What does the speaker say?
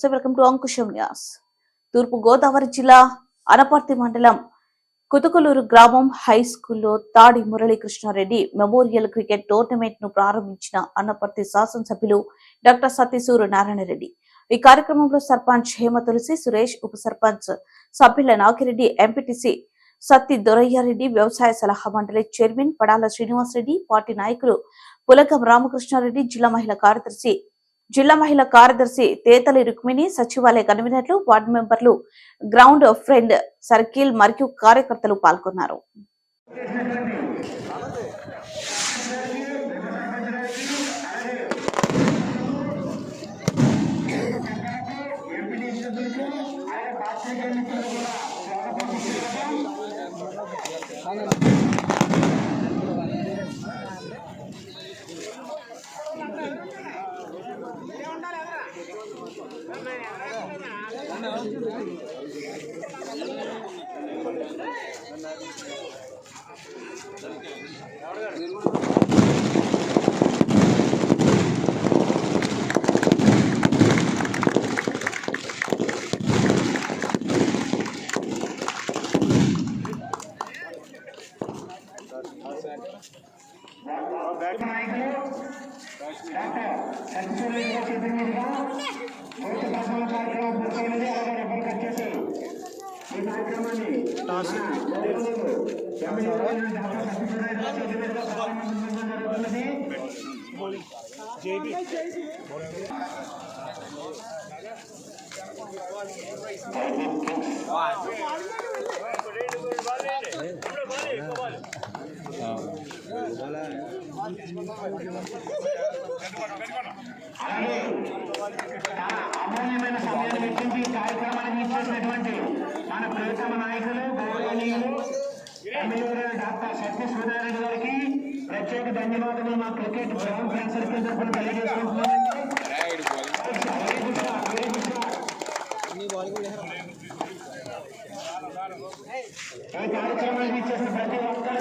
నమస్తే, welcome to Ankusam news. తూర్పు గోదావరి జిల్లా అనపర్తి మండలం కుతుకులూరు గ్రామం హై స్కూల్లో తాడి మురళీకృష్ణారెడ్డి మెమోరియల్ క్రికెట్ టోర్నమెంట్ ను ప్రారంభించిన అనపర్తి శాసనసభ్యులు డాక్టర్ సత్యసూరు నారాయణరెడ్డి. ఈ కార్యక్రమంలో సర్పంచ్ హేమ తులసి సురేష్, ఉప సర్పంచ్ సభ్యుల నాగిరెడ్డి, ఎంపీటీసీ సత్తి దొరయ్యారెడ్డి, వ్యవసాయ సలహా మండలి చైర్మన్ పడాల శ్రీనివాసరెడ్డి, పార్టీ నాయకులు పులకం రామకృష్ణారెడ్డి, జిల్లా మహిళా కార్యదర్శి తేతలి రుక్మిణి, సచివాలయ కన్వీనర్లు, వార్డు మెంబర్లు, గ్రౌండ్ ఫ్రెండ్ సర్కిల్ మరియు కార్యకర్తలు పాల్గొన్నారు. అమూల్యమైన సమయాన్ని వెచ్చించి ఈ కార్యక్రమాన్ని ఇచ్చేసినటువంటి మన ప్రియతమ నాయకులు గౌరవనీయులు ఎమ్మెల్యే డాక్టర్ సత్యసూర్యారెడ్డి గారికి ప్రత్యేక ధన్యవాదాలు మా క్రికెట్ గ్రౌండ్ ఫ్రెండ్ సర్కిల్ తరఫున తెలియజేసుకుంటున్నామండి. ఈ కార్యక్రమాన్ని ఇచ్చేసిన ప్రతి ఒక్కరు